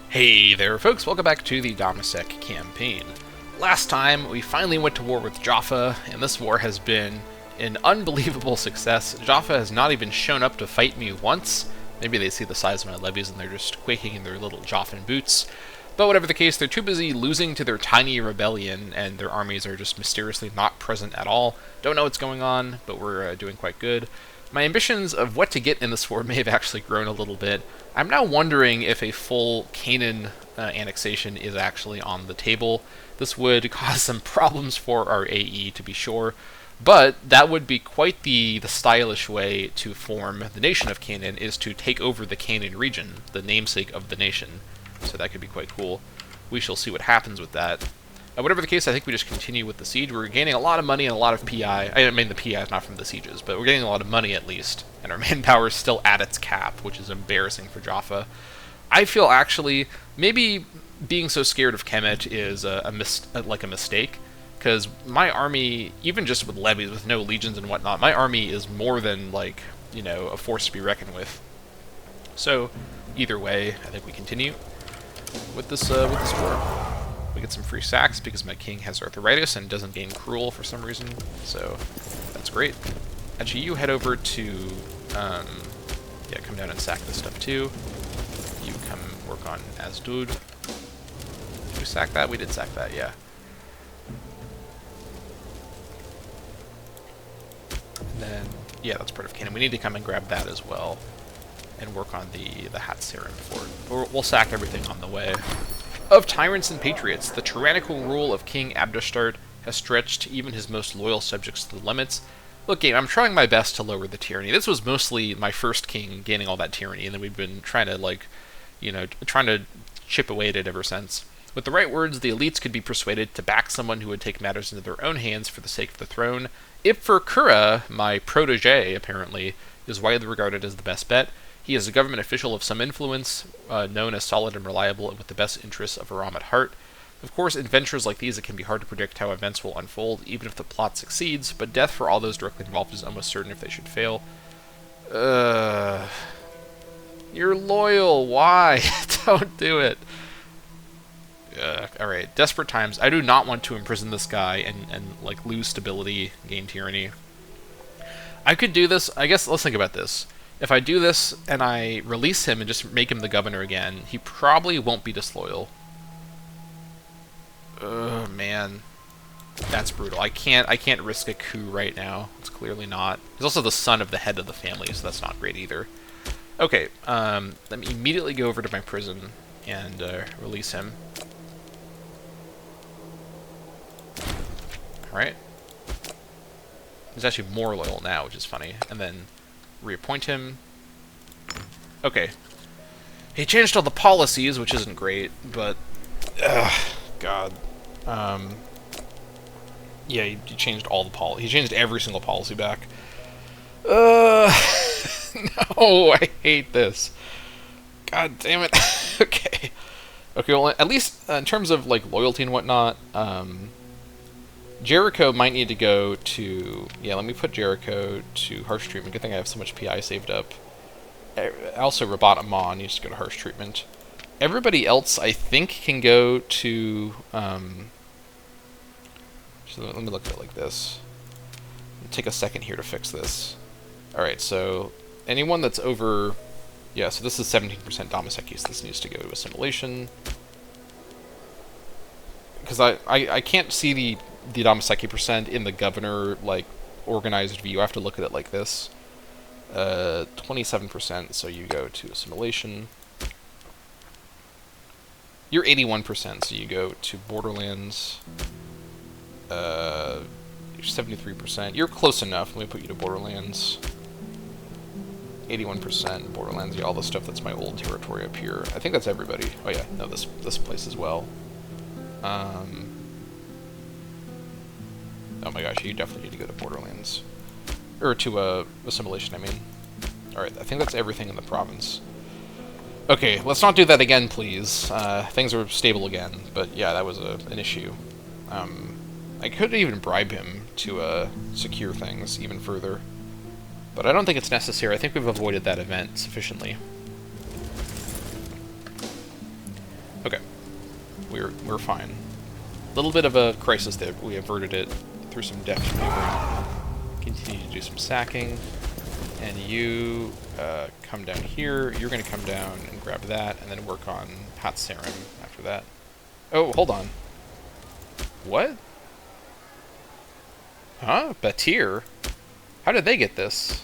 Hey there folks, welcome back to the Dammâseq Campaign. Last time, we finally went to war with Jaffa, and this war has been an unbelievable success. Jaffa has not even shown up to fight me once. Maybe they see the size of my levies and they're just quaking in their little Jaffan boots. But whatever the case, they're too busy losing to their tiny rebellion, and their armies are just mysteriously not present at all. Don't know what's going on, but we're doing quite good. My ambitions of what to get in this war may have actually grown a little bit. I'm now wondering if a full Canaan annexation is actually on the table. This would cause some problems for our AE, to be sure, but that would be quite the stylish way to form the nation of Canaan, is to take over the Canaan region, the namesake of the nation. So that could be quite cool. We shall see what happens with that. Whatever the case, I think we just continue with the siege. We're gaining a lot of money and a lot of PI. I mean, the PI is not from the sieges, but we're getting a lot of money at least. And our manpower is still at its cap, which is embarrassing for Jaffa. I feel actually, maybe being so scared of Kemet is a mistake. Because my army, even just with levies, with no legions and whatnot, my army is more than, like, you know, a force to be reckoned with. So, either way, I think we continue with this war. We get some free sacks because my king has arthritis and doesn't gain cruel for some reason, so that's great. Actually, you head over to, come down and sack this stuff too. You come work on Asdod. Did we sack that? We did sack that, yeah. And then, yeah, that's part of Canaan. We need to come and grab that as well and work on the Hatzerim fort. We'll sack everything on the way. Of tyrants and patriots, the tyrannical rule of King Abdastart has stretched even his most loyal subjects to the limits. Look, game, I'm trying my best to lower the tyranny. This was mostly my first king gaining all that tyranny, and then we've been trying to chip away at it ever since. With the right words, the elites could be persuaded to back someone who would take matters into their own hands for the sake of the throne. Ibfer Kura, my protege, apparently, is widely regarded as the best bet. He is a government official of some influence, known as solid and reliable, and with the best interests of Aram at heart. Of course, in ventures like these, it can be hard to predict how events will unfold, even if the plot succeeds, but death for all those directly involved is almost certain if they should fail. You're loyal, why? Don't do it. Alright, desperate times. I do not want to imprison this guy and like, lose stability, gain tyranny. I could do this, I guess, let's think about this. If I do this and I release him and just make him the governor again, he probably won't be disloyal. Oh man, that's brutal. I can't risk a coup right now. It's clearly not. He's also the son of the head of the family, so that's not great either. Okay, let me immediately go over to my prison and release him. All right. He's actually more loyal now, which is funny. And then reappoint him. Okay. He changed all the policies, which isn't great, but God. Yeah, he changed all the he changed every single policy back. No, I hate this. God damn it. Okay. Okay, well, at least in terms of like loyalty and whatnot, Jericho might need to go to... Yeah, let me put Jericho to harsh treatment. Good thing I have so much PI saved up. Also, Rabat Amon needs to go to harsh treatment. Everybody else, I think, can go to... So let me look at it like this. Take a second here to fix this. Alright, so anyone that's over... Yeah, so this is 17% Dammâseq, so this needs to go to assimilation. Because I can't see the Dammâseq percent in the governor, like, organized view. I have to look at it like this. 27%, so you go to assimilation. You're 81%, so you go to Borderlands. You're 73%. You're close enough. Let me put you to Borderlands. 81% Borderlands. Yeah, all the stuff that's my old territory up here. I think that's everybody. Oh yeah, no, this place as well. Oh my gosh, you definitely need to go to Borderlands. Or to, assimilation, I mean. Alright, I think that's everything in the province. Okay, let's not do that again, please. Things are stable again, but yeah, that was an issue. I could even bribe him to, secure things even further. But I don't think it's necessary. I think we've avoided that event sufficiently. we're fine. A little bit of a crisis there, but we averted it through some deft maneuvering. Continue to do some sacking. And you come down here. You're going to come down and grab that, and then work on Hatsarim after that. Oh, hold on. What? Huh? Batir? How did they get this?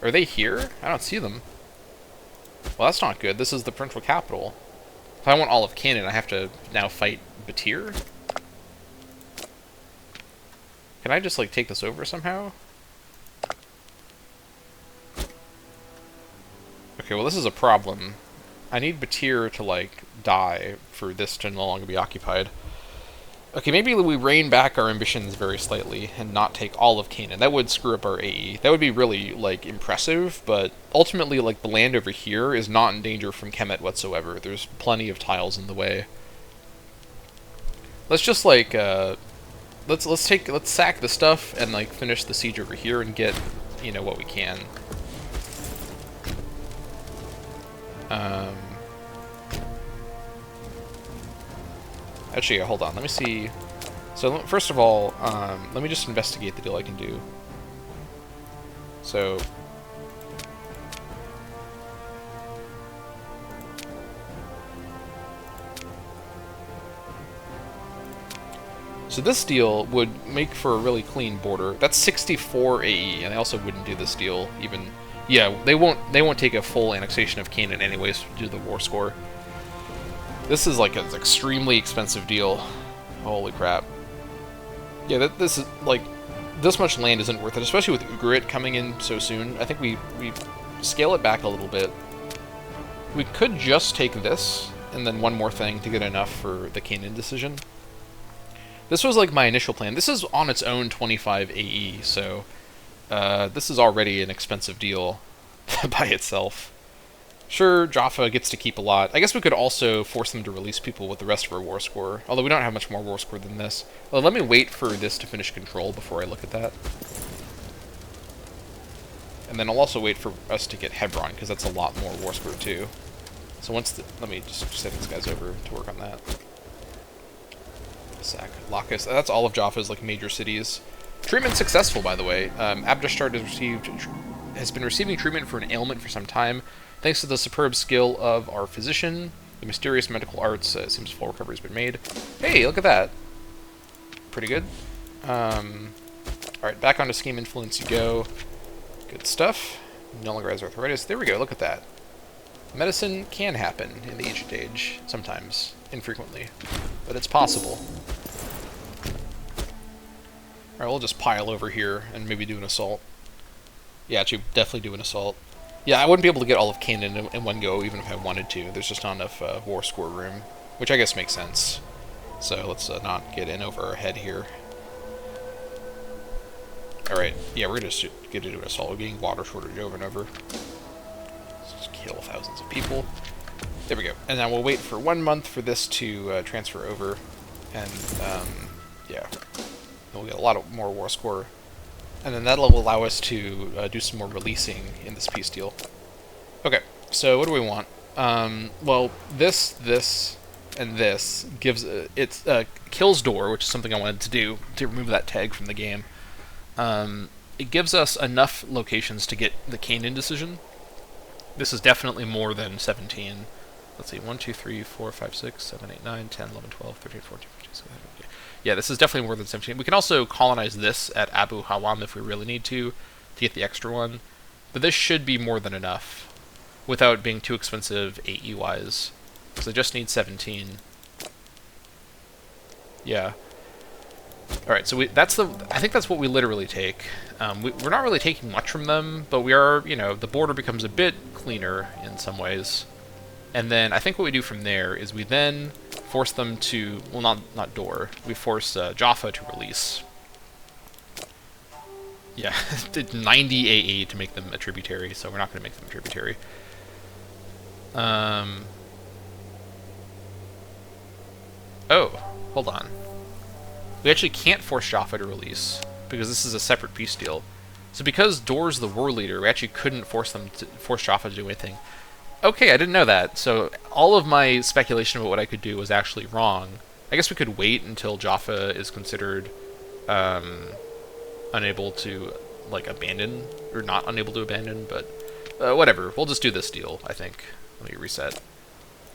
Are they here? I don't see them. Well, that's not good. This is the provincial capital. If I want all of Canaan, I have to now fight Batir? Can I just, like, take this over somehow? Okay, well, this is a problem. I need Batir to, like, die for this to no longer be occupied. Okay, maybe we rein back our ambitions very slightly and not take all of Canaan. That would screw up our AE. That would be really, like, impressive, but ultimately, like, the land over here is not in danger from Kemet whatsoever. There's plenty of tiles in the way. Let's just, like, let's sack the stuff and, like, finish the siege over here and get, you know, what we can. Actually, hold on. Let me see. So, first of all, let me just investigate the deal I can do. So, this deal would make for a really clean border. That's 64 AE, and I also wouldn't do this deal even. Yeah, they won't take a full annexation of Canaan anyways due to the war score. This is like an extremely expensive deal. Holy crap. Yeah, this is like, this much land isn't worth it, especially with Ugrit coming in so soon. I think we scale it back a little bit. We could just take this, and then one more thing to get enough for the Canaan decision. This was like my initial plan. This is on its own 25 AE, so this is already an expensive deal by itself. Sure, Jaffa gets to keep a lot. I guess we could also force them to release people with the rest of our war score, although we don't have much more war score than this. Well, let me wait for this to finish control before I look at that. And then I'll also wait for us to get Hebron, because that's a lot more war score too. So let me just send these guys over to work on that. Sac, Lacus, that's all of Jaffa's like major cities. Treatment successful, by the way. Abdeshtart has been receiving treatment for an ailment for some time. Thanks to the superb skill of our physician, the mysterious medical arts, it seems full recovery has been made. Hey, look at that. Pretty good. Alright, back onto scheme influence you go. Good stuff. No longer has arthritis. There we go, look at that. Medicine can happen in the ancient age, sometimes, infrequently, but it's possible. Alright, we'll just pile over here and maybe do an assault. Yeah, actually, definitely do an assault. Yeah, I wouldn't be able to get all of Canaan in one go, even if I wanted to. There's just not enough war score room, which I guess makes sense. So let's not get in over our head here. Alright, yeah, we're just going to do an assault. We're getting water shortage over and over. Let's just kill thousands of people. There we go. And now we'll wait for 1 month for this to transfer over. And, yeah, we'll get a lot more war score. And then that'll allow us to do some more releasing in this peace deal. Okay, so what do we want? Well, this, and this gives kills door, which is something I wanted to do to remove that tag from the game. It gives us enough locations to get the Canaan decision. This is definitely more than 17. Let's see, 1, 2, 3, 4, 5, 6, 7, 8, 9, 10, 11, 12, 13, 14, 15, 16, 17. Yeah, this is definitely more than 17. We can also colonize this at Abu Hawam if we really need to get the extra one. But this should be more than enough without being too expensive AE-wise. Because I just need 17. Yeah. Alright, so I think that's what we literally take. We're not really taking much from them, but we are, you know, the border becomes a bit cleaner in some ways. And then I think what we do from there is we then force them to, well, not Dor, we force Jaffa to release. Yeah, 90 AE to make them a tributary, so we're not going to make them a tributary. Oh, hold on. We actually can't force Jaffa to release, because this is a separate peace deal. So because Dor's the war leader, we actually couldn't force Jaffa to do anything. Okay, I didn't know that. So all of my speculation about what I could do was actually wrong. I guess we could wait until Jaffa is considered unable to, like, abandon, or not unable to abandon, but whatever. We'll just do this deal, I think. Let me reset.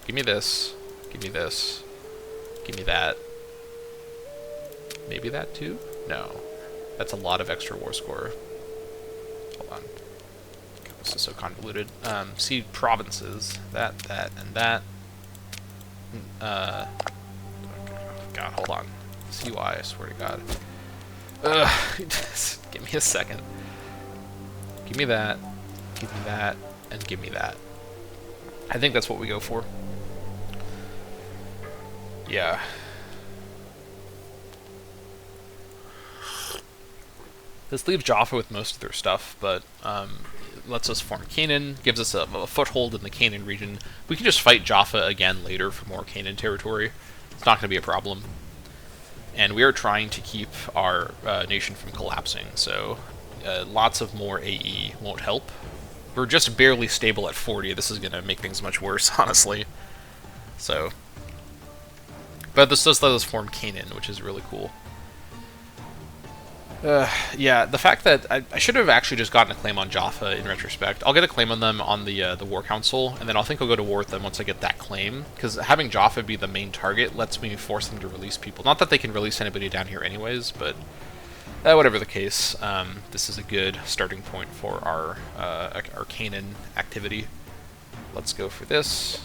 Give me this. Give me this. Give me that. Maybe that too? No. That's a lot of extra war score. Hold on. God, this is so convoluted. See provinces. That, and that. God, hold on. CY, I swear to God. Give me a second. Give me that. Give me that. And give me that. I think that's what we go for. Yeah. This leaves Jaffa with most of their stuff, but lets us form Canaan, gives us a foothold in the Canaan region. We can just fight Jaffa again later for more Canaan territory. It's not going to be a problem. And we are trying to keep our nation from collapsing, so lots of more AE won't help. We're just barely stable at 40. This is going to make things much worse, honestly. So, but this does let us form Canaan, which is really cool. Yeah, the fact that I should have actually just gotten a claim on Jaffa in retrospect. I'll get a claim on them on the War Council, and then I think I'll go to war with them once I get that claim. Because having Jaffa be the main target lets me force them to release people. Not that they can release anybody down here anyways, but whatever the case, this is a good starting point for our Canaan activity. Let's go for this.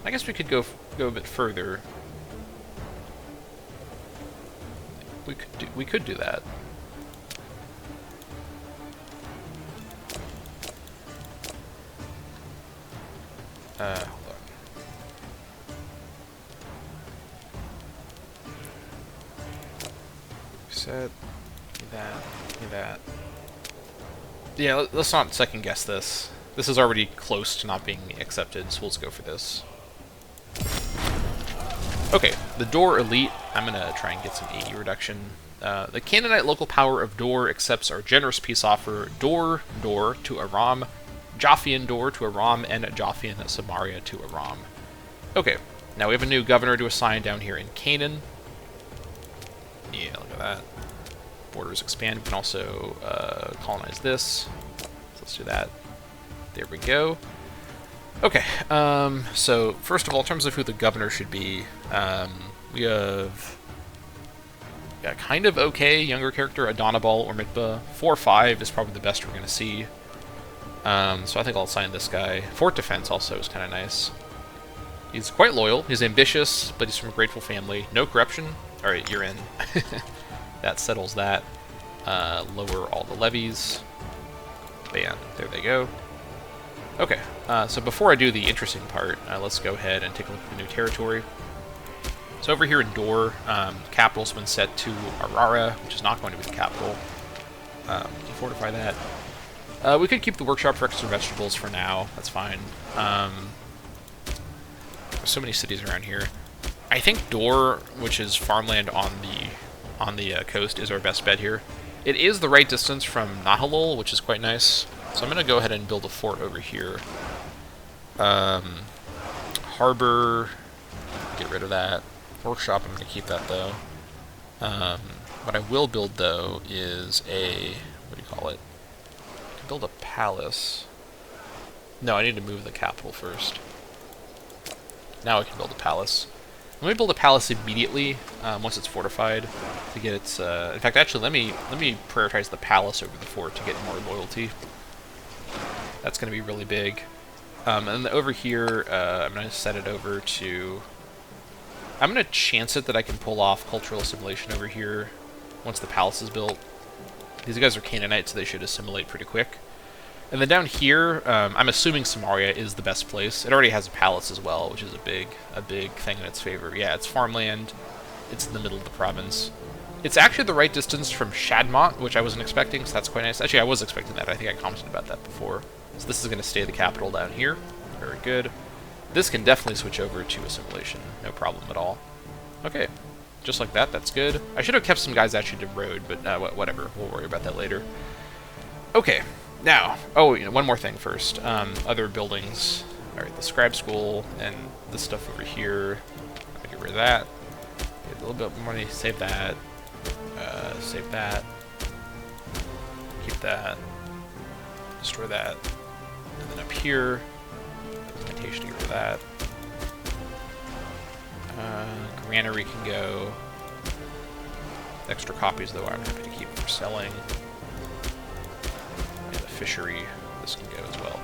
I guess we could go a bit further. We could do that. Hold on. Reset. Give me that. Give me that. Yeah, let's not second guess this. This is already close to not being accepted, so let's go for this. Okay, the Dor Elite. I'm gonna try and get some AE reduction. The Canaanite local power of Dor accepts our generous peace offer. Dor to Aram. Jaffian Dor to Aram, and Jaffian Samaria to Aram. Okay, now we have a new governor to assign down here in Canaan. Yeah, look at that. Borders expand. We can also colonize this. So let's do that. There we go. Okay, so first of all, in terms of who the governor should be, we have a kind of okay younger character, Adonabal or Mitba. 4-5 is probably the best we're going to see. So I think I'll assign this guy. Fort Defense also is kind of nice. He's quite loyal. He's ambitious, but he's from a grateful family. No corruption. Alright, you're in. That settles that. Lower all the levies. Bam. There they go. Okay, so before I do the interesting part, let's go ahead and take a look at the new territory. So over here in Dor, capital's been set to Arara, which is not going to be the capital. Can fortify that. We could keep the workshop for extra vegetables for now. That's fine. There's so many cities around here. I think Dor, which is farmland on the coast, is our best bet here. It is the right distance from Nahalol, which is quite nice. So I'm going to go ahead and build a fort over here. Harbor, get rid of that. Workshop, I'm going to keep that though. What I will build though is a, what do you call it? Build a palace. No, I need to move the capital first. Now I can build a palace. Let me build a palace immediately once it's fortified to get its. In fact, actually, let me prioritize the palace over the fort to get more loyalty. That's going to be really big. And then over here, I'm going to set it over to. I'm going to chance it that I can pull off cultural assimilation over here once the palace is built. These guys are Canaanites, so they should assimilate pretty quick. And then down here, I'm assuming Samaria is the best place. It already has a palace as well, which is a big thing in its favor. Yeah, it's farmland. It's in the middle of the province. It's actually the right distance from Shadmont, which I wasn't expecting, so that's quite nice. Actually, I was expecting that. I think I commented about that before. So this is going to stay the capital down here. Very good. This can definitely switch over to assimilation. No problem at all. Okay. Just like that, that's good. I should have kept some guys actually to road, but whatever. We'll worry about that later. Okay. Now, one more thing first. Other buildings. Alright, the scribe school and this stuff over here. I'll get rid of that. Get a little bit more money, save that. Save that. Keep that. Destroy that. And then up here, documentation to get rid of that. Granary can go. Extra copies, though, I'm happy to keep for selling. And the fishery, this can go as well.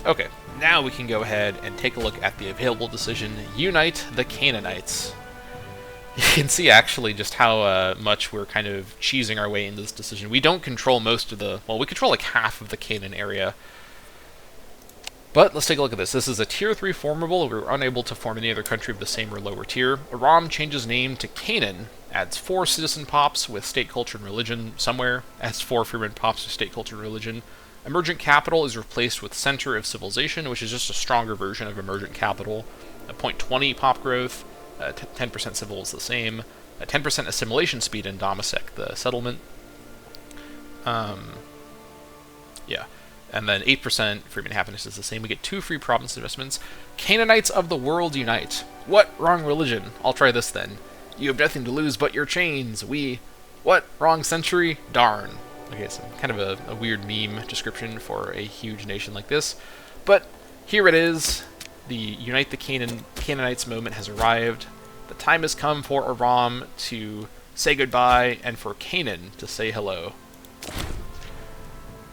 Okay, now we can go ahead and take a look at the available decision, Unite the Canaanites. You can see actually just how much we're kind of cheesing our way into this decision. We don't control most of the, well, we control like half of the Canaan area. But let's take a look at this. This is a Tier 3 formable. We're unable to form any other country of the same or lower tier. Aram changes name to Canaan, adds 4 citizen pops with state, culture, and religion somewhere, adds 4 freeman pops with state, culture, and religion. Emergent capital is replaced with center of civilization, which is just a stronger version of emergent capital. A 0.20 pop growth, 10% civil is the same, 10% assimilation speed in Dammâseq, the settlement. Yeah. And then 8% freeman happiness is the same. We get 2 free province investments. Canaanites of the world unite. What? Wrong religion. I'll try this then. You have nothing to lose but your chains. We... What? Wrong century? Darn. Okay, so kind of a weird meme description for a huge nation like this. But here it is. The Unite the Canaanites moment has arrived. The time has come for Aram to say goodbye and for Canaan to say hello.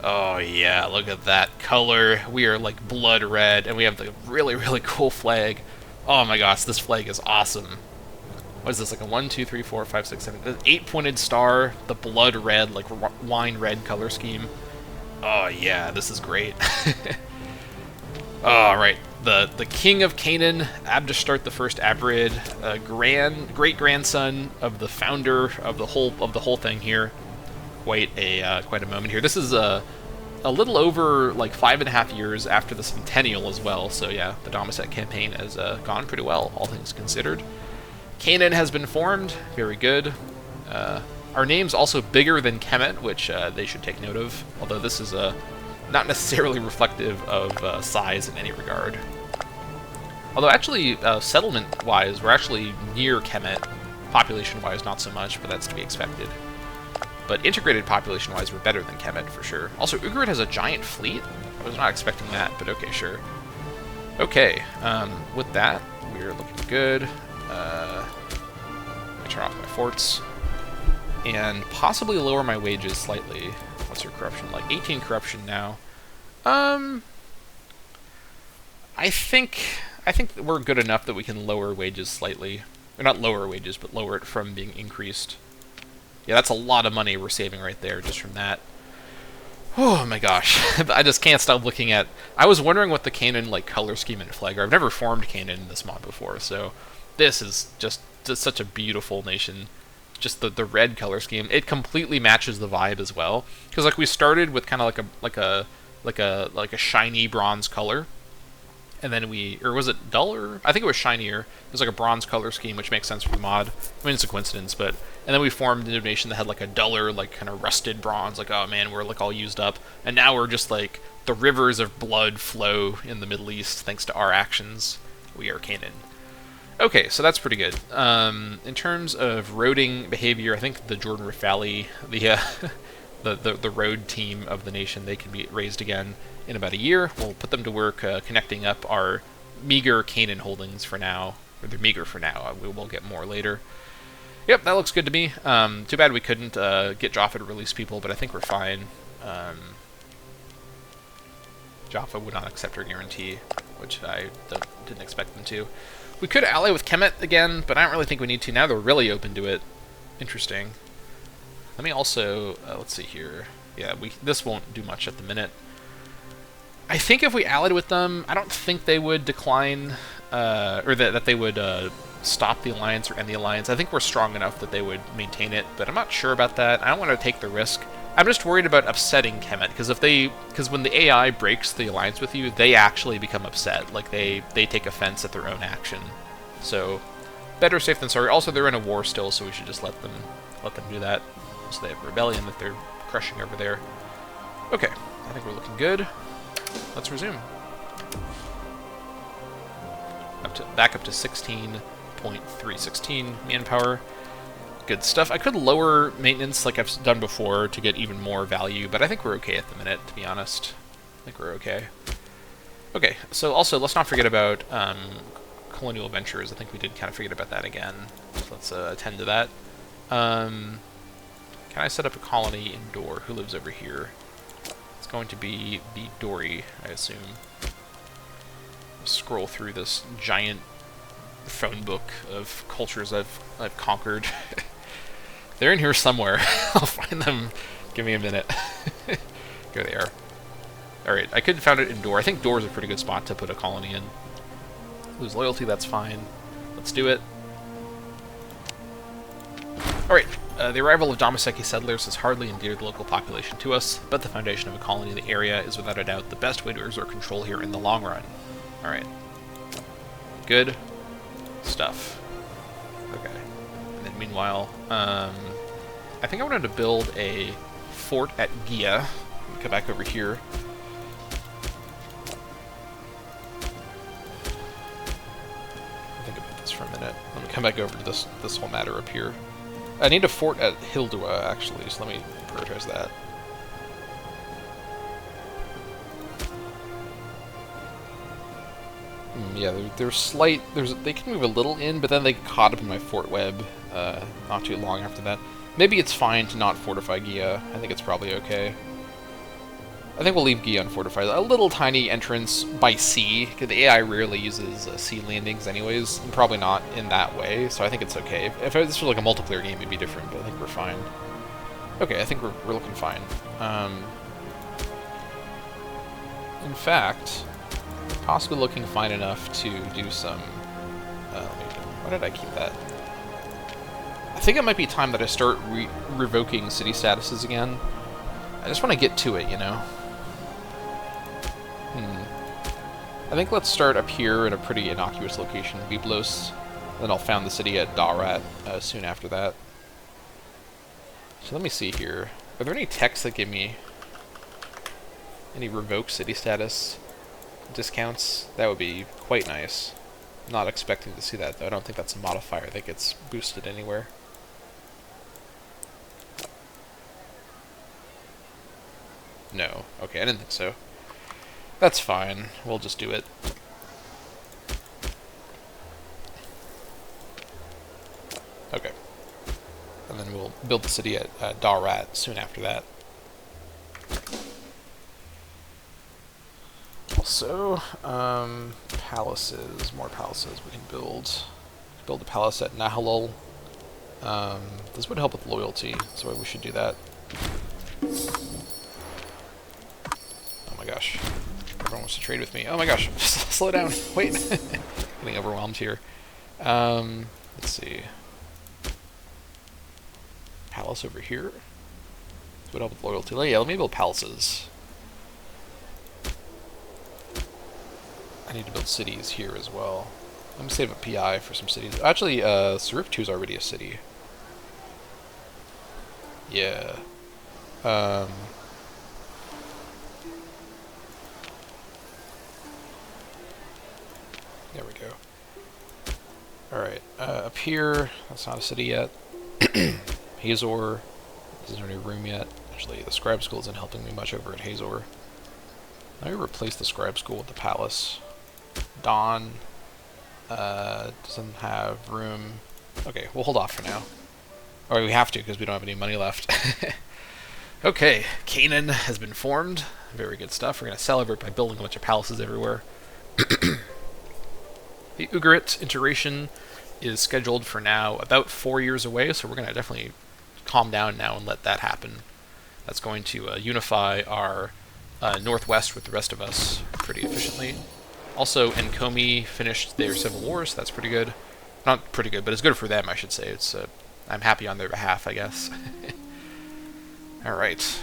Oh yeah, look at that color. We are like blood red, and we have the really, really cool flag. Oh my gosh, this flag is awesome. What is this, like a 1, 2, 3, 4, 5, 6, 7, 8-pointed star, the blood red, like wine red color scheme. Oh yeah, this is great. Alright, the king of Canaan, Abdestart the First Abrid, great-grandson of the founder of the whole thing here. Quite a moment here. This is a little over like 5.5 years after the centennial as well. So yeah, the Dammâseq campaign has gone pretty well, all things considered. Canaan has been formed. Very good. Our name's also bigger than Kemet, which they should take note of. Although this is not necessarily reflective of size in any regard. Although actually, settlement-wise, we're actually near Kemet. Population-wise, not so much, but that's to be expected. But integrated population-wise, we're better than Kemet, for sure. Also, Ugarit has a giant fleet? I was not expecting that, but okay, sure. Okay, with that, we're looking good. Let me turn off my forts. And possibly lower my wages slightly. What's your corruption like? 18 corruption now. I think we're good enough that we can lower wages slightly. Or not lower wages, but lower it from being increased. Yeah, that's a lot of money we're saving right there, just from that. Oh my gosh, I just can't stop looking at... I was wondering what the Canaan like color scheme and flag are. I've never formed Canaan in this mod before, so this is just such a beautiful nation. Just the red color scheme, it completely matches the vibe as well. Because like we started with kind of like a shiny bronze color. And then or was it duller? I think it was shinier. It was like a bronze color scheme, which makes sense for the mod. I mean, it's a coincidence, but... And then we formed a nation that had like a duller, like kind of rusted bronze, like, oh man, we're like all used up. And now we're just like, the rivers of blood flow in the Middle East thanks to our actions. We are Canaan. Okay, so that's pretty good. In terms of roading behavior, I think the Jordan Rift Valley, the road team of the nation, they can be raised again in about a year. We'll put them to work connecting up our meager Canaan holdings for now. Or they're meager for now. We will get more later. Yep, that looks good to me. Too bad we couldn't get Jaffa to release people, but I think we're fine. Jaffa would not accept our guarantee, which I didn't expect them to. We could ally with Kemet again, but I don't really think we need to. Now they're really open to it. Interesting. Let me also... let's see here. Yeah, this won't do much at the minute. I think if we allied with them, I don't think they would decline... or that they would... stop the alliance or end the alliance. I think we're strong enough that they would maintain it, but I'm not sure about that. I don't want to take the risk. I'm just worried about upsetting Kemet, because when the AI breaks the alliance with you, they actually become upset. Like, they take offense at their own action. So, better safe than sorry. Also, they're in a war still, so we should just let them do that. So they have rebellion that they're crushing over there. Okay, I think we're looking good. Let's resume. back up to 16.316 manpower. Good stuff. I could lower maintenance like I've done before to get even more value, but I think we're okay at the minute, to be honest. I think we're okay. Okay, so also, let's not forget about colonial ventures. I think we did kind of forget about that again. So let's attend to that. Can I set up a colony indoor? Who lives over here? It's going to be Dory, I assume. Scroll through this giant phone book of cultures I've conquered. They're in here somewhere. I'll find them. Give me a minute. There they are. Alright, I could have found it indoor. I think door is a pretty good spot to put a colony in. Lose loyalty, that's fine. Let's do it. Alright, the arrival of Dammâseq settlers has hardly endeared the local population to us, but the foundation of a colony in the area is without a doubt the best way to exert control here in the long run. Alright. Good stuff. Okay. And then meanwhile, I think I wanted to build a fort at Gia. Come back over here. Think about this for a minute. Let me come back over to this whole matter up here. I need a fort at Hildua, actually, so let me prioritize that. Yeah, they can move a little in, but then they get caught up in my fort web not too long after that. Maybe it's fine to not fortify Gia. I think it's probably okay. I think we'll leave Gia unfortified. A little tiny entrance by sea, because the AI rarely uses sea landings anyways, and probably not in that way, so I think it's okay. If this was like a multiplayer game, it'd be different, but I think we're fine. Okay, I think we're looking fine. In fact, possibly looking fine enough to do some... why did I keep that? I think it might be time that I start revoking city statuses again. I just want to get to it, you know? I think let's start up here in a pretty innocuous location, Byblos. Then I'll found the city at Darat soon after that. So let me see here. Are there any texts that give me any revoke city status discounts? That would be quite nice. Not expecting to see that, though. I don't think that's a modifier that gets boosted anywhere. No. Okay, I didn't think so. That's fine. We'll just do it. Okay. And then we'll build the city at Darat soon after that. Also, palaces. More palaces we can build. Build a palace at Nahalul. This would help with loyalty, so we should do that. Oh my gosh. Everyone wants to trade with me. Oh my gosh. Slow down. Wait. Getting overwhelmed here. Let's see. Palace over here. This would help with loyalty. Yeah, let me build palaces. I need to build cities here as well. Let me save a PI for some cities. Actually, Sarif 2 is already a city. Yeah. There we go. Alright, up here, that's not a city yet. Hazor, this isn't a new room yet. Actually, the scribe school isn't helping me much over at Hazor. Let me replace the scribe school with the palace. Dawn doesn't have room. Okay, we'll hold off for now. Or we have to because we don't have any money left. Okay, Canaan has been formed. Very good stuff. We're going to celebrate by building a bunch of palaces everywhere. The Ugarit integration is scheduled for now about 4 years away, so we're going to definitely calm down now and let that happen. That's going to unify our northwest with the rest of us pretty efficiently. Also, Nkomi finished their civil wars, so that's pretty good. Not pretty good, but it's good for them, I should say. It's I'm happy on their behalf, I guess. Alright.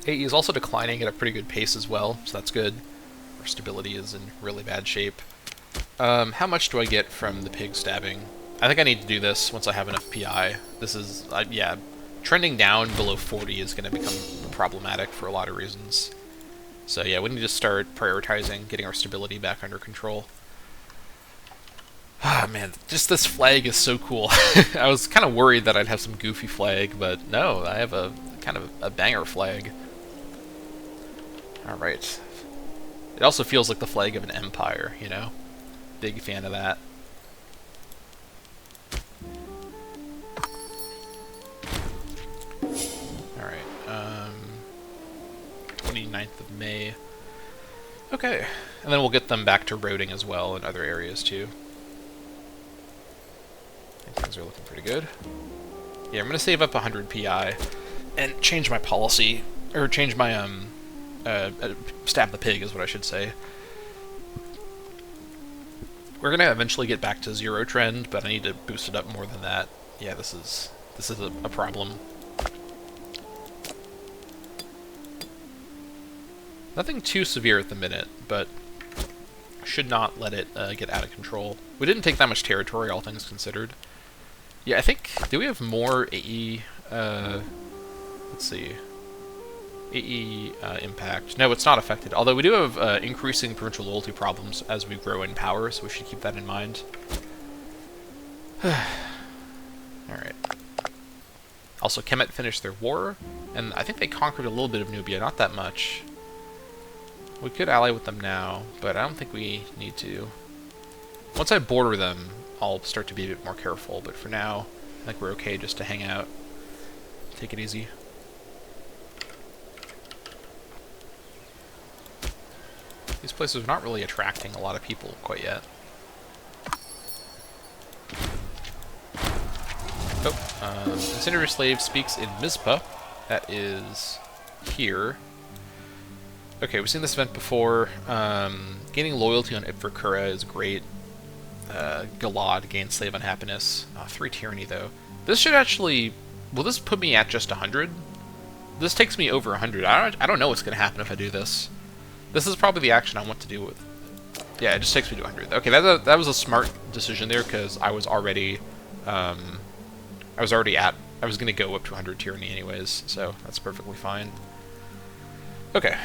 AE is also declining at a pretty good pace as well, so that's good. Our stability is in really bad shape. How much do I get from the pig stabbing? I think I need to do this once I have enough PI. This is, yeah, trending down below 40 is going to become problematic for a lot of reasons. So yeah, we need to start prioritizing getting our stability back under control. Ah, man, just this flag is so cool. I was kind of worried that I'd have some goofy flag, but no, I have a kind of a banger flag. Alright. It also feels like the flag of an empire, you know? Big fan of that. Alright, 29th of May. Okay, and then we'll get them back to roading as well in other areas too. I think things are looking pretty good. Yeah, I'm gonna save up 100 PI and change my policy, or change my stab the pig is what I should say. We're gonna eventually get back to 0 trend, but I need to boost it up more than that. Yeah, this is a problem. Nothing too severe at the minute, but should not let it get out of control. We didn't take that much territory, all things considered. Yeah, I think, do we have more AE, let's see, AE impact? No, it's not affected, although we do have increasing provincial loyalty problems as we grow in power, so we should keep that in mind. Alright. Also, Kemet finished their war, and I think they conquered a little bit of Nubia, not that much. We could ally with them now, but I don't think we need to. Once I border them, I'll start to be a bit more careful, but for now, I think we're okay just to hang out. Take it easy. These places are not really attracting a lot of people quite yet. Oh, Incendiary Slave speaks in Mizpah. That is here. Okay, we've seen this event before. Gaining loyalty on Ipverkura is great. Galad gains slave unhappiness. 3 tyranny though. This should actually... Will this put me at just 100? This takes me over 100. I don't know what's going to happen if I do this. This is probably the action I want to do with... Yeah, it just takes me to 100. Okay, that was a smart decision there, because I was already... I was going to go up to 100 tyranny anyways, so that's perfectly fine. Okay.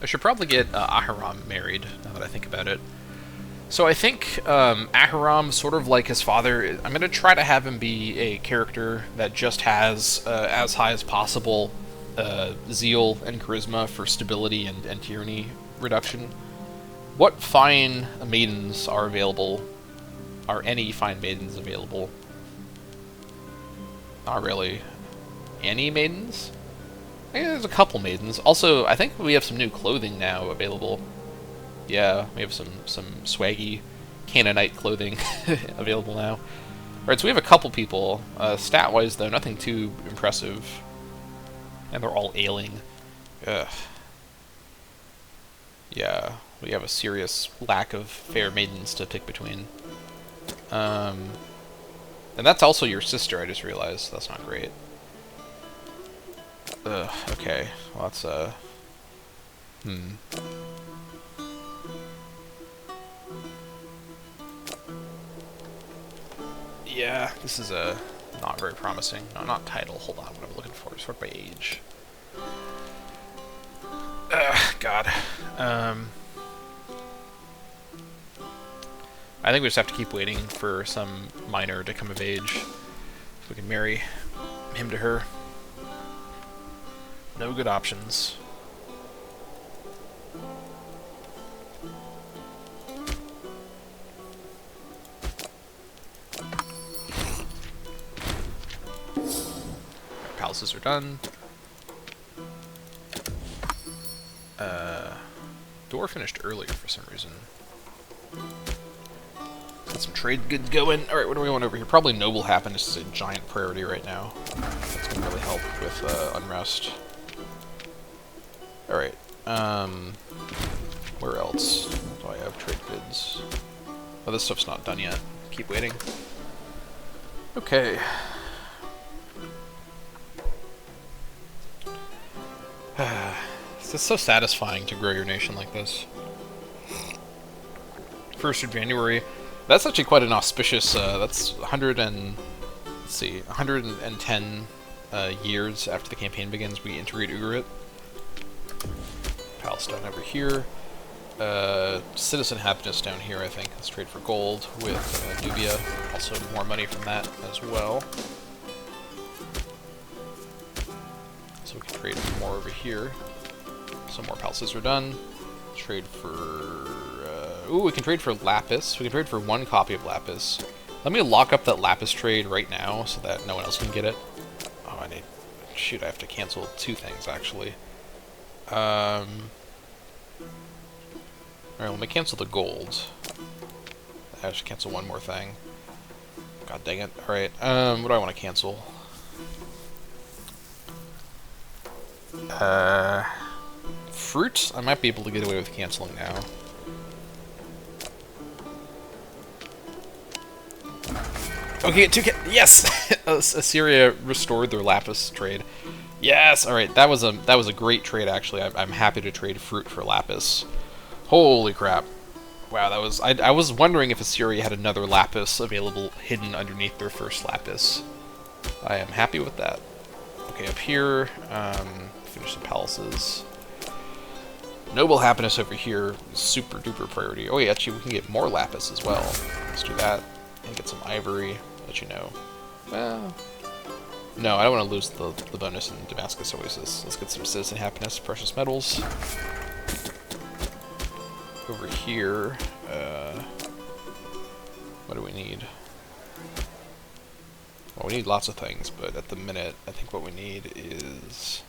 I should probably get Ahiram married, now that I think about it. So I think Ahiram, sort of like his father, I'm going to try to have him be a character that just has as high as possible zeal and charisma for stability and tyranny reduction. What fine maidens are available? Are any fine maidens available? Not really. Any maidens? I think there's a couple maidens. Also, I think we have some new clothing now available. Yeah, we have some swaggy Canaanite clothing available now. Alright, so we have a couple people. Stat-wise, though, nothing too impressive. And they're all ailing. Ugh. Yeah, we have a serious lack of fair maidens to pick between. And that's also your sister, I just realized. That's not great. Ugh, okay. Well, that's, Yeah, this is, not very promising. No, not title. Hold on, what I'm looking for. Sort by age. God. I think we just have to keep waiting for some minor to come of age, so we can marry him to her. No good options. Palaces are done. Door finished earlier for some reason. Get some trade goods going. Alright, what do we want over here? Probably noble happiness is a giant priority right now. That's going to really help with unrest. Alright, where else do I have trade goods? Oh, this stuff's not done yet. Keep waiting. Okay. It's so satisfying to grow your nation like this. 1st of January. That's actually quite an auspicious, that's 100 and... let's see, 110 years after the campaign begins, we integrate Ugarit. Palestine over here. Citizen happiness down here, I think. Let's trade for gold with Nubia. Also more money from that as well. So we can trade for more over here. Some more palaces are done. Trade for... ooh, we can trade for Lapis. We can trade for 1 copy of Lapis. Let me lock up that Lapis trade right now so that no one else can get it. Oh, I need... shoot, I have to cancel 2 things, actually. Alright, let me cancel the gold. I have to cancel 1 more thing. God dang it. Alright, what do I want to cancel? Fruit? I might be able to get away with canceling now. Okay, 2 yes! Assyria restored their Lapis trade. Yes! Alright, that was a great trade, actually. I'm happy to trade fruit for Lapis. Holy crap. Wow, that was... I was wondering if Assyria had another Lapis available hidden underneath their first Lapis. I am happy with that. Okay, up here, finish the palaces. Noble happiness over here, super duper priority. Oh yeah, actually we can get more Lapis as well. Let's do that. And get some ivory, let you know. Well... no, I don't want to lose the bonus in Damascus Oasis. Let's get some citizen happiness, precious metals. Over here, what do we need? Well, we need lots of things, but at the minute, I think what we need is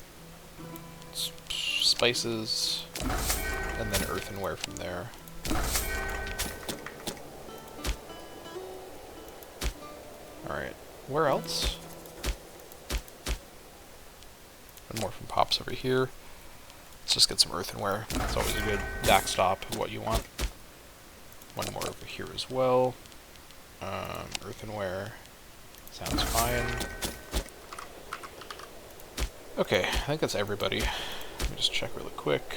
spices, and then earthenware from there. Alright, where else? One more from Pops over here. Let's just get some earthenware. It's always a good backstop of what you want. One more over here as well. Earthenware. Sounds fine. Okay, I think that's everybody. Let me just check really quick.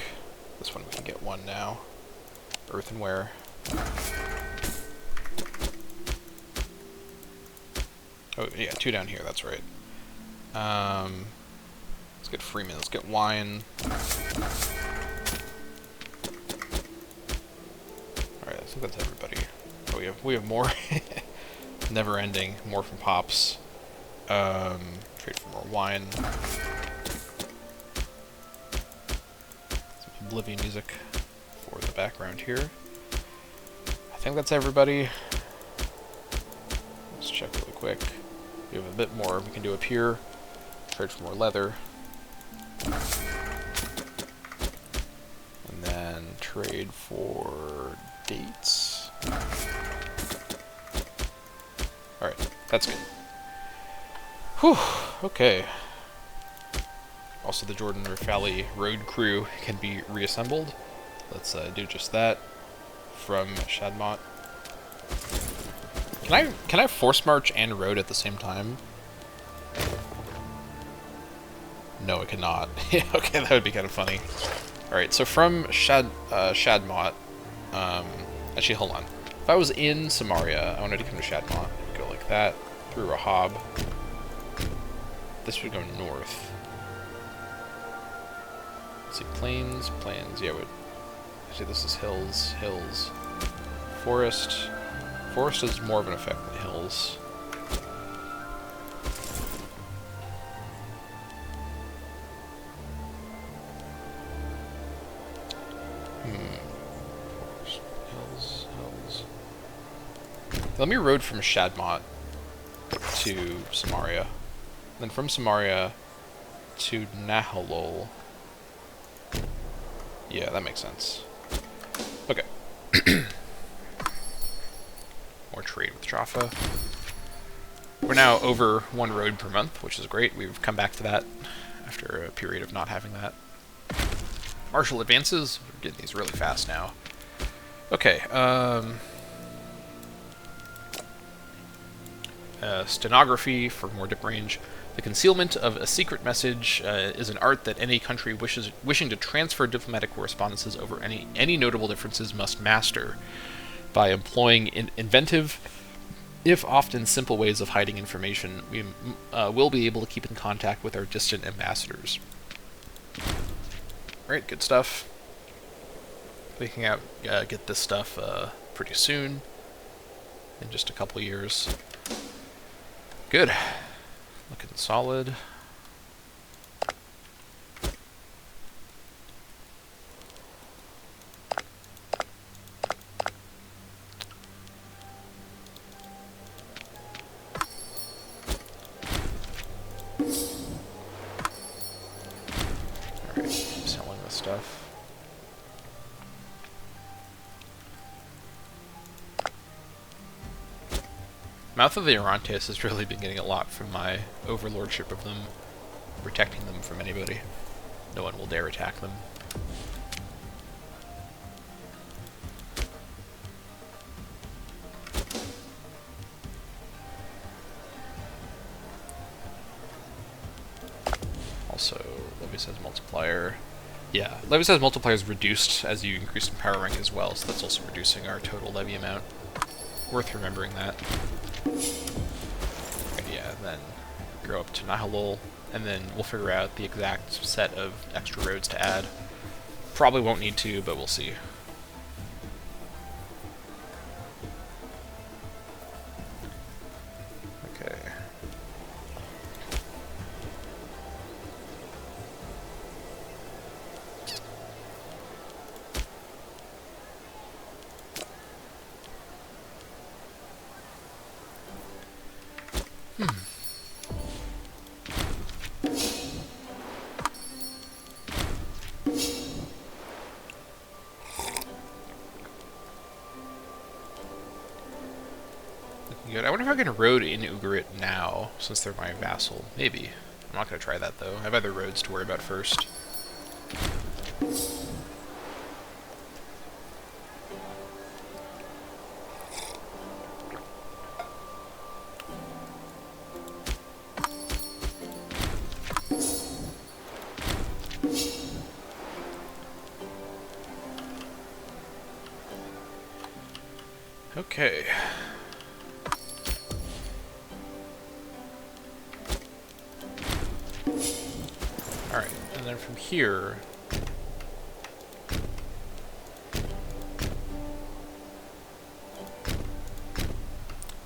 This one we can get 1 now. Earthenware. Oh, yeah, 2 down here, that's right. Let's get Freeman, let's get wine. Alright, I think that's everybody. Oh, we have more. Never ending. More from Pops. Trade for more wine. Some Oblivion music for the background here. I think that's everybody. Let's check really quick. We have a bit more we can do up here. Trade for more leather. And then trade for dates. Alright, that's good. Whew, okay. Also, the Jordan Valley road crew can be reassembled. Let's do just that from Shadmot. Can I force march and road at the same time? No, I cannot. Okay, that would be kind of funny. Alright, so from Shadmot, actually, hold on. If I was in Samaria, I wanted to come to Shadmot. Go like that, through Rahab. This would go north. Let's see, plains, yeah, actually this is hills, forest. Forest has more of an effect than hills. Hills. Let me road from Shadmot to Samaria. Then from Samaria to Nahalol. Yeah, that makes sense. Okay. More trade with Jaffa. We're now over 1 road per month, which is great. We've come back to that after a period of not having that. Martial advances. We're getting these really fast now. Okay, stenography for more dip range. The concealment of a secret message is an art that any country wishing to transfer diplomatic correspondences over any notable differences must master by employing inventive if often simple ways of hiding information, we will be able to keep in contact with our distant ambassadors. Alright, good stuff. We can get this stuff pretty soon, in just a couple years. Good. Looking solid. Alright, keep selling this stuff. Mouth of the Orontes has really been getting a lot from my overlordship of them, protecting them from anybody. No one will dare attack them. Also, Levy Size multiplier. Yeah, Levy Size multiplier is reduced as you increase in power rank as well, so that's also reducing our total levy amount. Worth remembering that. Okay, yeah, then grow up to Nihilol, and then we'll figure out the exact set of extra roads to add. Probably won't need to, but we'll see. Okay. Good. I wonder if I can road in Ugarit now, since they're my vassal. Maybe. I'm not going to try that, though. I have other roads to worry about first. Okay. Alright, and then from here...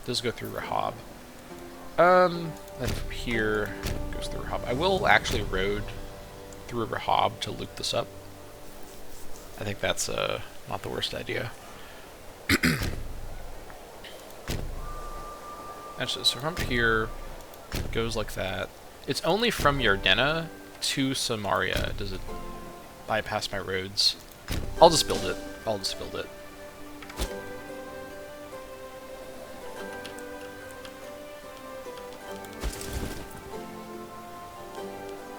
does go through Rahab. Then from here, goes through Rahab. I will actually road through Rahab to loop this up. I think that's not the worst idea. Actually, so from here, it goes like that. It's only from Yardena to Samaria does it bypass my roads. I'll just build it. I'll just build it.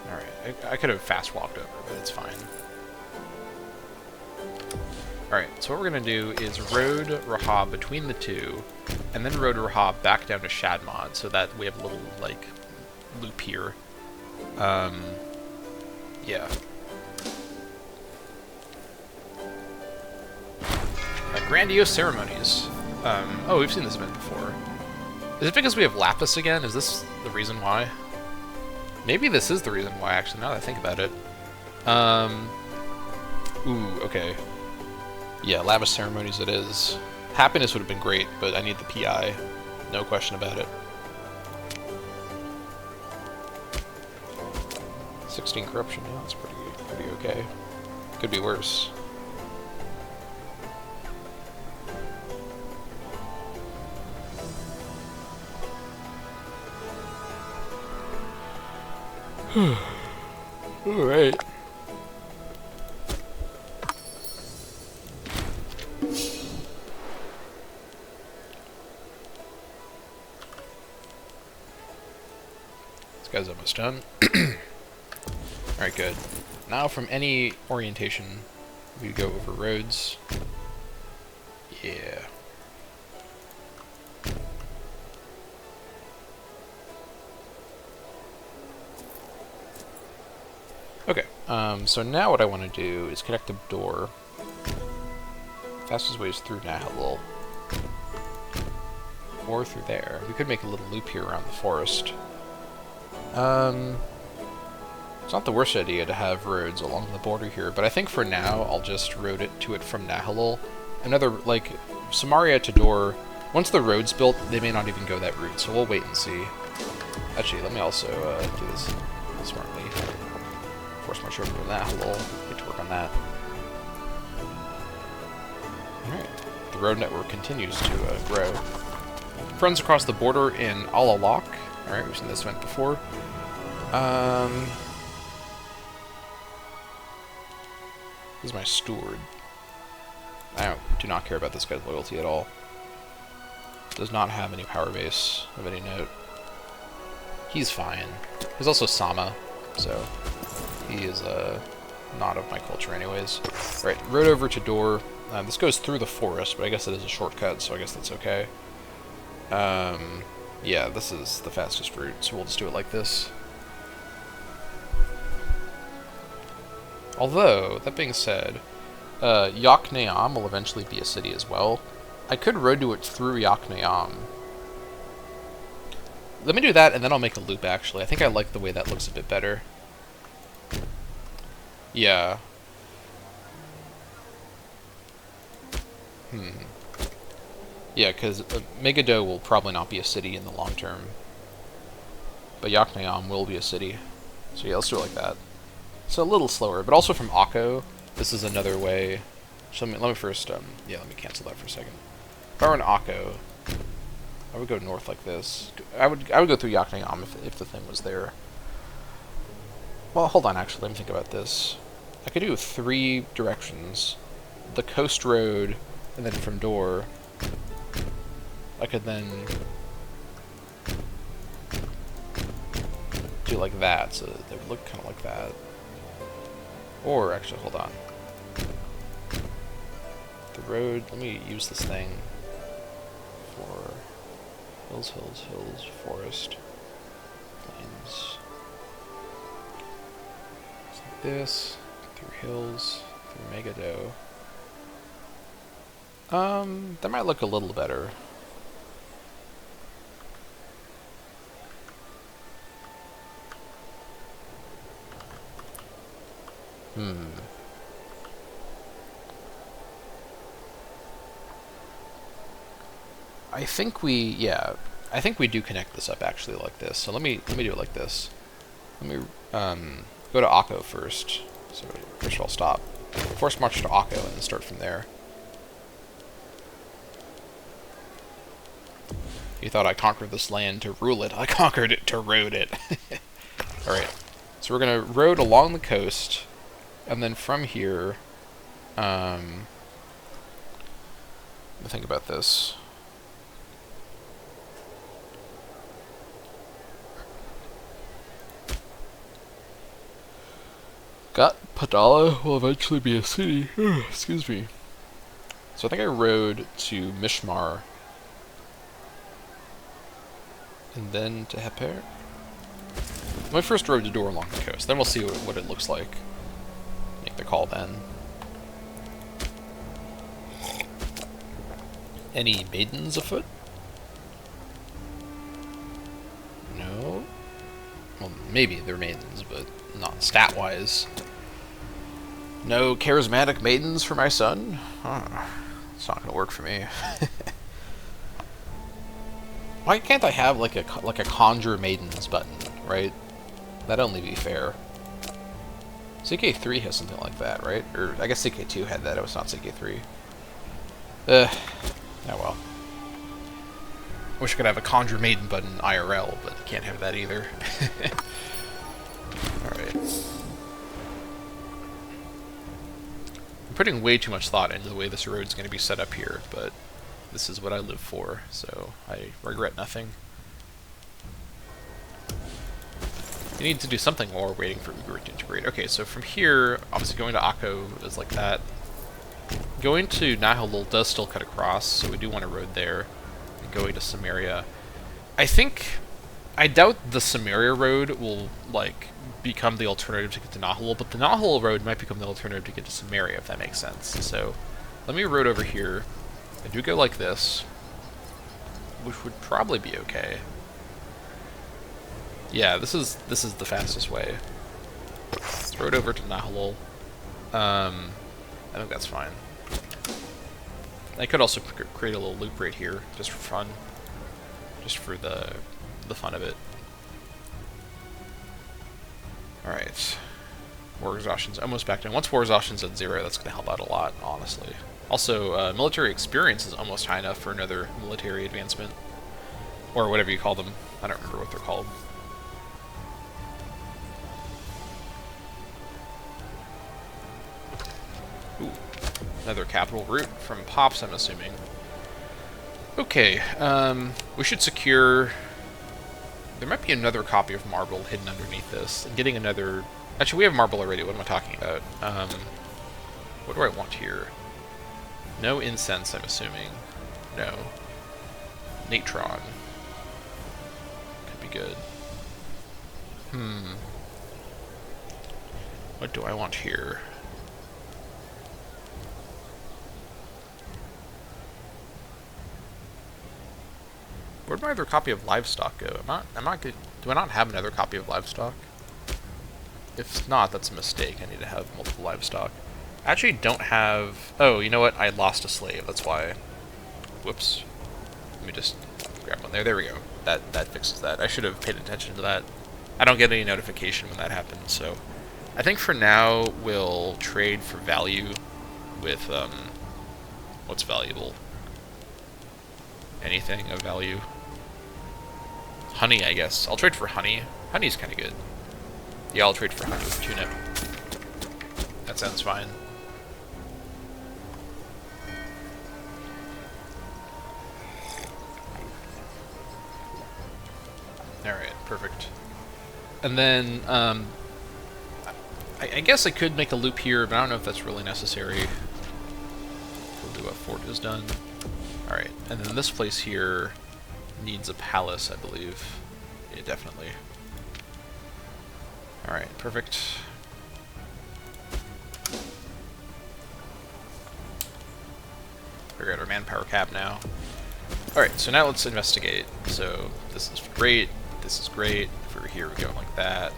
Alright, I could have fast walked over, but it's fine. Alright, so what we're going to do is road Rahab between the two, and then road Rahab back down to Shadmod, so that we have a little, like, loop here. Yeah. Grandiose ceremonies. Oh, we've seen this event before. Is it because we have Lapis again? Is this the reason why? Maybe this is the reason why, actually, now that I think about it. Ooh, okay. Yeah, Lapis ceremonies it is. Happiness would have been great, but I need the PI. No question about it. 16 corruption, yeah, that's pretty okay. Could be worse. Alright. This guy's almost done. Alright, good. Now from any orientation, we go over roads. Yeah. Okay, so now what I want to do is connect the door. Fastest way is through Nahilul. or through there. We could make a little loop here around the forest. It's not the worst idea to have roads along the border here, but I think for now I'll just road it to it from Nahalul. Another, like, Samaria to Dor, once the road's built, they may not even go that route, so we'll wait and see. Actually, let me also do this smartly. Force march over to Nahalul, get to work on that. Alright, the road network continues to grow. Friends across the border in Alalak. Alright, we've seen this event before. This is my steward. I do not care about this guy's loyalty at all. Does not have any power base of any note. He's fine. He's also Sama, so he is not of my culture anyways. Right, road over to Dor. This goes through the forest, but I guess it is a shortcut, so I guess that's okay. Yeah, this is the fastest route, so we'll just do it like this. Although, that being said, Yokneam will eventually be a city as well. I could road to it through Yokneam. Let me do that, and then I'll make a loop, actually. I think I like the way that looks a bit better. Yeah. Yeah, because Megiddo will probably not be a city in the long term. But Yokneam will be a city. So yeah, let's do it like that. So a little slower, but also from Akko, this is another way. So let me first, yeah, let me cancel that for a second. If I were in Akko, I would go north like this. I would go through Yokneam if the thing was there. Well, hold on, actually, let me think about this. I could do 3 directions. The coast road, and then from Dor, I could then do like that, so they would look kind of like that. Or, actually, hold on. The road, let me use this thing for hills, hills, hills, forest, plains. It's like this, through hills, through Megiddo. That might look a little better. I think I think we do connect this up actually like this. So let me do it like this. Let me go to Akko first. So first of all, stop. Force march to Akko and then start from there. You thought I conquered this land to rule it. I conquered it to road it. Alright. So we're gonna road along the coast. And then from here, let me think about this. Got Padala will eventually be a city. Excuse me. So I think I rode to Mishmar. And then to Heper. My first road to Dor along the coast. Then we'll see what it looks like. Make the call then. Any maidens afoot? No. Well, maybe they're maidens, but not stat-wise. No charismatic maidens for my son? It's not gonna work for me. Why can't I have like a conjure maidens button, right? That'd only be fair. CK3 has something like that, right? Or I guess CK2 had that. It was not CK3. Oh well. Wish I could have a conjure maiden button IRL, but can't have that either. Alright. I'm putting way too much thought into the way this road's going to be set up here, but this is what I live for, so I regret nothing. You need to do something while we're waiting for Uber to integrate. Okay, so from here, obviously going to Akko is like that. Going to Nahalul does still cut across, so we do want a road there. And going to Samaria. I doubt the Samaria road will, like, become the alternative to get to Nahalul, but the Nahalul road might become the alternative to get to Samaria, if that makes sense. So, let me road over here. I do go like this. which would probably be okay. Yeah, this is the fastest way. Throw it over to Nahalol. I think that's fine. I could also create a little loop right here, just for fun. Just for the fun of it. Alright. War exhaustion's almost back down. Once war exhaustion's at 0, that's going to help out a lot, honestly. Also, military experience is almost high enough for another military advancement. Or whatever you call them. I don't remember what they're called. Ooh. Another capital route from Pops, I'm assuming. Okay, we should secure... There might be another copy of Marble hidden underneath this. And getting another... Actually, we have Marble already. What am I talking about? What do I want here? No incense, I'm assuming. No. Natron. Could be good. What do I want here? Where'd my other copy of Livestock go? I'm not good. Do I not have another copy of Livestock? If not, that's a mistake. I need to have multiple Livestock. I actually don't have... Oh, you know what? I lost a slave. That's why. Whoops. Let me just grab one there. There we go. That fixes that. I should have paid attention to that. I don't get any notification when that happens, so... I think for now, we'll trade for value with, what's valuable? Anything of value. Honey, I guess. I'll trade for honey. Honey's kind of good. Yeah, I'll trade for honey with tuna. That sounds fine. Alright, perfect. And then, I guess I could make a loop here, but I don't know if that's really necessary. We'll do what Fort is done. Alright, and then this place here needs a palace, I believe. Yeah, definitely. Alright, perfect. Figure out our manpower cap now. Alright, so now let's investigate. So, this is great, this is great. If we were here, we're going like that.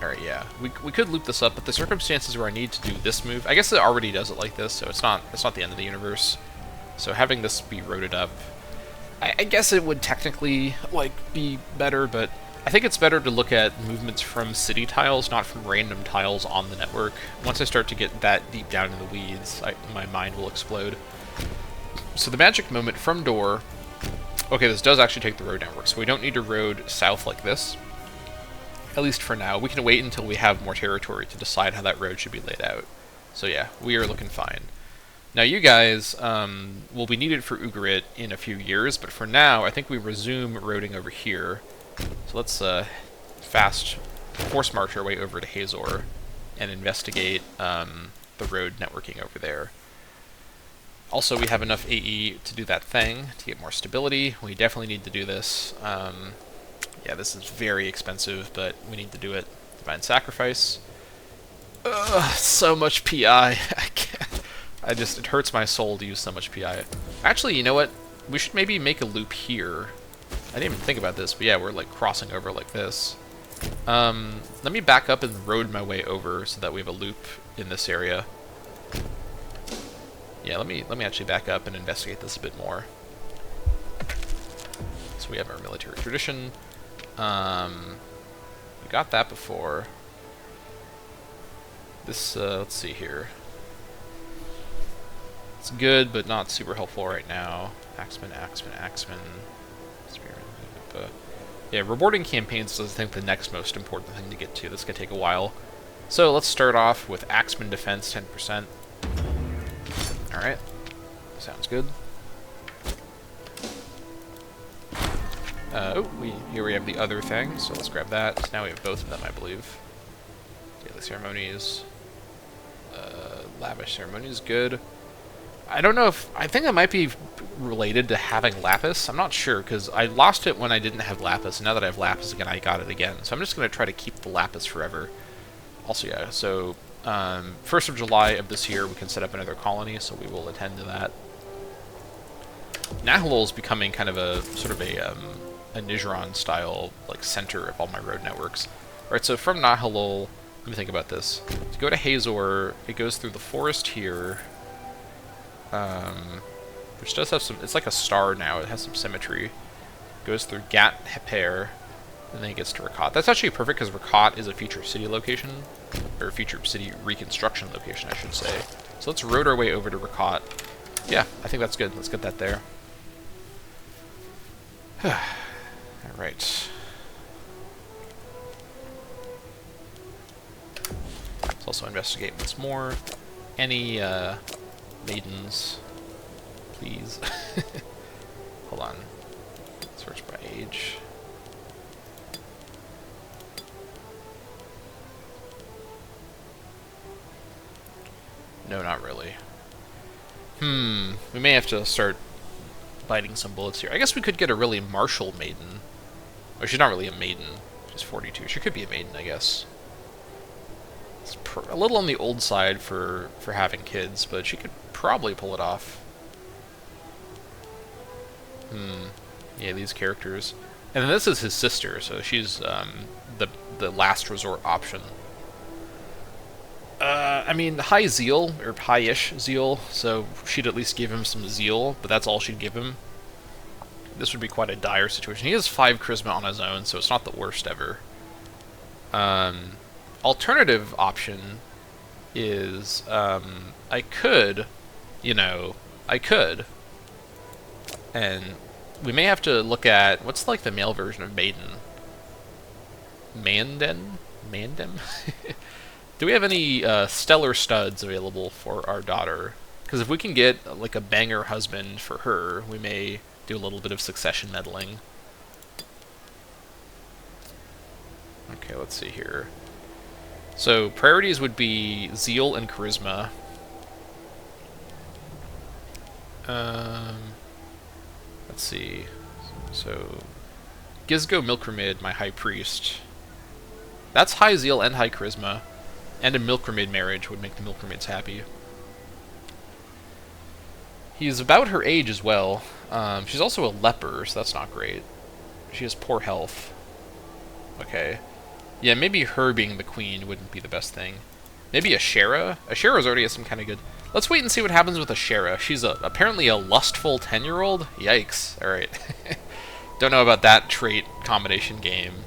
Alright, yeah. We could loop this up, but the circumstances where I need to do this move... I guess it already does it like this, so it's not the end of the universe. So having this be roaded up... I guess it would technically, like, be better, but... I think it's better to look at movements from city tiles, not from random tiles on the network. Once I start to get that deep down in the weeds, my mind will explode. So the magic moment from door... Okay, this does actually take the road network, so we don't need to road south like this. At least for now. We can wait until we have more territory to decide how that road should be laid out. So yeah, we are looking fine. Now you guys will be needed for Ugarit in a few years, but for now, I think we resume roading over here. So let's fast force march our way over to Hazor and investigate the road networking over there. Also, we have enough AE to do that thing, to get more stability. We definitely need to do this. Yeah, this is very expensive, but we need to do it. Divine Sacrifice. Ugh, so much PI. I can't. It hurts my soul to use so much PI. Actually, you know what? We should maybe make a loop here. I didn't even think about this, but yeah, we're like crossing over like this. Let me back up and road my way over so that we have a loop in this area. Yeah, let me actually back up and investigate this a bit more. So we have our military tradition. We got that before. This, let's see here. It's good, but not super helpful right now. Axeman. Yeah, rewarding campaigns is, I think, the next most important thing to get to. This could take a while. So let's start off with Axeman defense, 10%. Alright. Sounds good. Here we have the other thing, so let's grab that. So now we have both of them, I believe. Daily ceremonies. Lavish ceremonies, good. I don't know if... I think that might be related to having Lapis. I'm not sure, because I lost it when I didn't have Lapis, and now that I have Lapis again, I got it again. So I'm just going to try to keep the Lapis forever. Also, yeah, so... 1st of July of this year, we can set up another colony, so we will attend to that. Nahalol's becoming kind of a sort of a Nijeron style like center of all my road networks. Alright, so from Nahalol, let me think about this. To go to Hazor, it goes through the forest here, which does have some, it's like a star now, it has some symmetry. Goes through Gat Heper, and then it gets to Rakat. That's actually perfect because Rakat is a future city location, or a future city reconstruction location, I should say. So let's road our way over to Rakat. Yeah, I think that's good. Let's get that there. Alright. Let's also investigate once more. Any maidens, please. Hold on. Search by age. No, not really. We may have to start biting some bullets here. I guess we could get a really martial maiden. Oh, she's not really a maiden. She's 42. She could be a maiden, I guess. It's a little on the old side for having kids, but she could probably pull it off. Yeah, these characters. And then this is his sister, so she's the last resort option. I mean, high zeal, or high-ish zeal, so she'd at least give him some zeal, but that's all she'd give him. This would be quite a dire situation. He has 5 charisma on his own, so it's not the worst ever. Alternative option is, I could, and we may have to look at, what's like the male version of maiden? Mandem? Do we have any stellar studs available for our daughter? Because if we can get like a banger husband for her, we may do a little bit of succession meddling. Okay, let's see here. So priorities would be zeal and charisma. Let's see. So Gizgo Milkramid, my high priest. That's high zeal and high charisma. And a Milkramid marriage would make the Milkramids happy. He's about her age as well. She's also a leper, so that's not great. She has poor health. Okay. Yeah, maybe her being the queen wouldn't be the best thing. Maybe Ashera? Ashera's already has some kind of good... Let's wait and see what happens with Ashera. She's apparently a lustful 10-year-old? Yikes. Alright. Don't know about that trait combination game.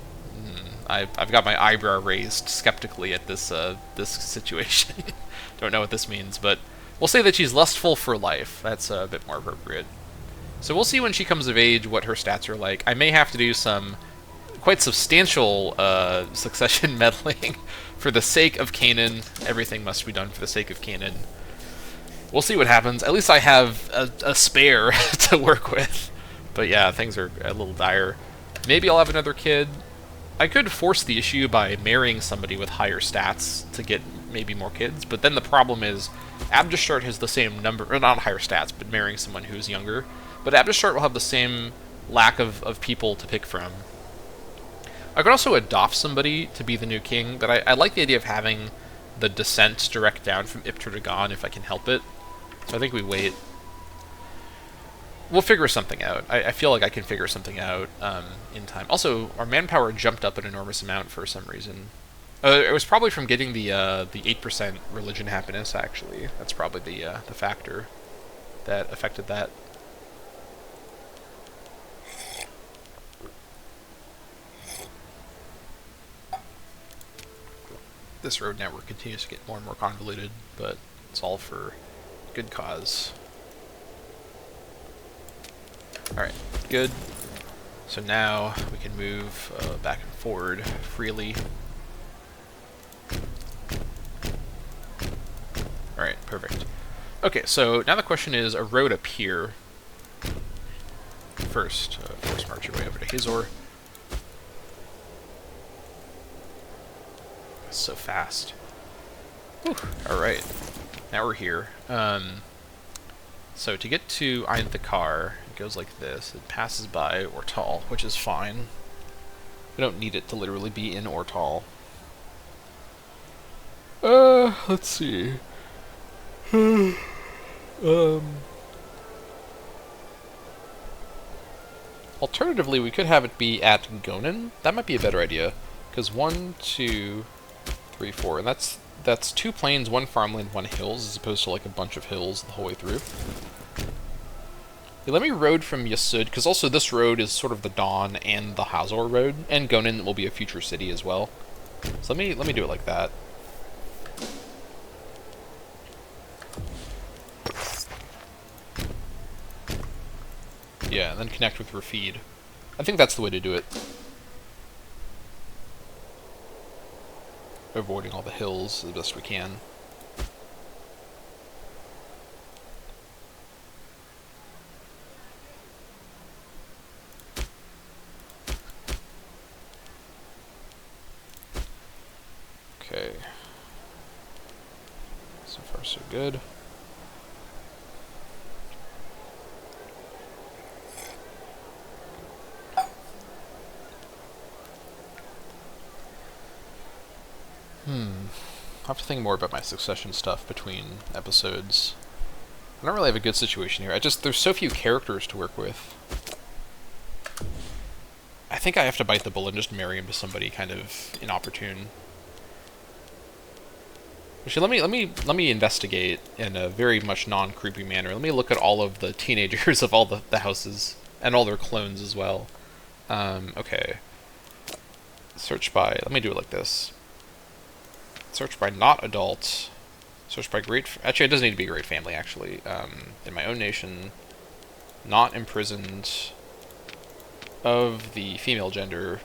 I've got my eyebrow raised skeptically at this this situation. Don't know what this means, but we'll say that she's lustful for life. That's a bit more appropriate. So we'll see when she comes of age what her stats are like. I may have to do some quite substantial succession meddling for the sake of Canaan. Everything must be done for the sake of Canaan. We'll see what happens. At least I have a spare to work with. But yeah, things are a little dire. Maybe I'll have another kid. I could force the issue by marrying somebody with higher stats to get maybe more kids, but then the problem is Abdishart has the same number, or not higher stats, but marrying someone who's younger. But Abdishart will have the same lack of people to pick from. I could also adopt somebody to be the new king, but I like the idea of having the descent direct down from Ipter to Gon if I can help it. So I think we wait. We'll figure something out. I feel like I can figure something out in time. Also, our manpower jumped up an enormous amount for some reason. It was probably from getting the 8% religion happiness, actually. That's probably the factor that affected that. This road network continues to get more and more convoluted, but it's all for good cause. Alright, good. So now we can move back and forward freely. Alright, perfect. Okay, so now the question is a road up here. First, force march your way over to Hazor. That's so fast. Alright, now we're here. So to get to Ein Thakar, it goes like this. It passes by Ortal, which is fine. We don't need it to literally be in Ortal. Let's see. Alternatively, we could have it be at Gonan. That might be a better idea. Because 1, 2, 3, 4, and that's 2 plains, 1 farmland, 1 hills, as opposed to like a bunch of hills the whole way through. Yeah, let me road from Yasud, because also this road is sort of the Dawn and the Hazor road, and Gonan will be a future city as well. So let me do it like that. Yeah, and then connect with Rafid. I think that's the way to do it. Avoiding all the hills as best we can. Okay. So far, so good. I'll have to think more about my succession stuff between episodes. I don't really have a good situation here. There's so few characters to work with. I think I have to bite the bullet and just marry him to somebody kind of inopportune. Actually, let me investigate in a very much non-creepy manner. Let me look at all of the teenagers of all the houses and all their clones as well. Okay. Search by. Let me do it like this. Search by not adult. Search by great... Actually, it doesn't need to be a great family, actually. In my own nation. Not imprisoned. Of the female gender.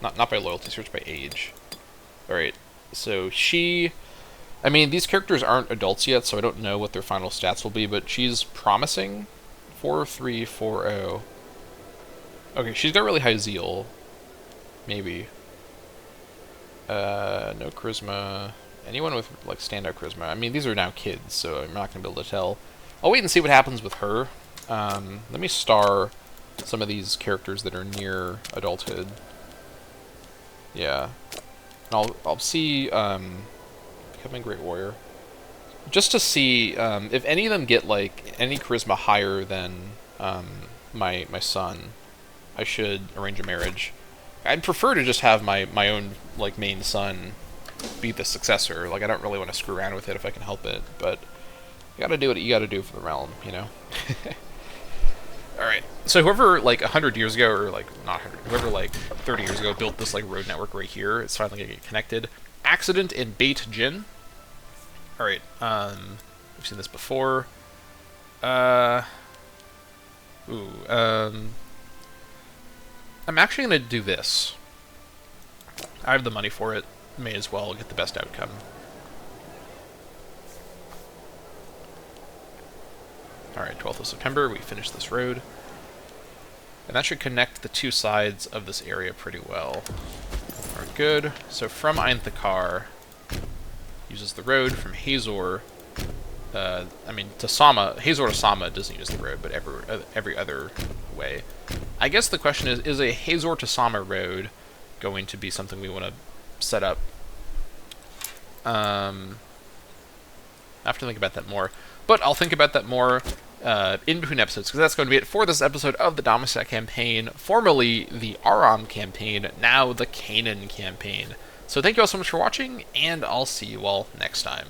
Not by loyalty. Search by age. Alright. So she... I mean, these characters aren't adults yet, so I don't know what their final stats will be, but she's promising. 4340. Okay, she's got really high zeal. Maybe. No charisma. Anyone with, like, standout charisma. I mean, these are now kids, so I'm not going to be able to tell. I'll wait and see what happens with her. Let me star some of these characters that are near adulthood. Yeah. And I'll see, Becoming Great Warrior. Just to see, if any of them get, like, any charisma higher than, my son, I should arrange a marriage. I'd prefer to just have my own, like, main son be the successor. Like, I don't really want to screw around with it if I can help it, but you gotta do what you gotta do for the realm, you know? Alright, so whoever, like, 100 years ago, or, like, not 100, whoever, like, 30 years ago built this, like, road network right here, it's finally gonna get connected. Accident in Beit Jin. Alright, we've seen this before. I'm actually going to do this. I have the money for it. May as well get the best outcome. Alright, 12th of September, we finished this road. And that should connect the 2 sides of this area pretty well. Alright, good. So from Ainthakar, uses the road. From Hazor, to Sama. Hazor to Sama doesn't use the road, but every other way. I guess the question is a Hazor to Sama road going to be something we want to set up? I have to think about that more. But I'll think about that more in between episodes, because that's going to be it for this episode of the Dammâseq Campaign, formerly the Aram Campaign, now the Canaan Campaign. So thank you all so much for watching, and I'll see you all next time.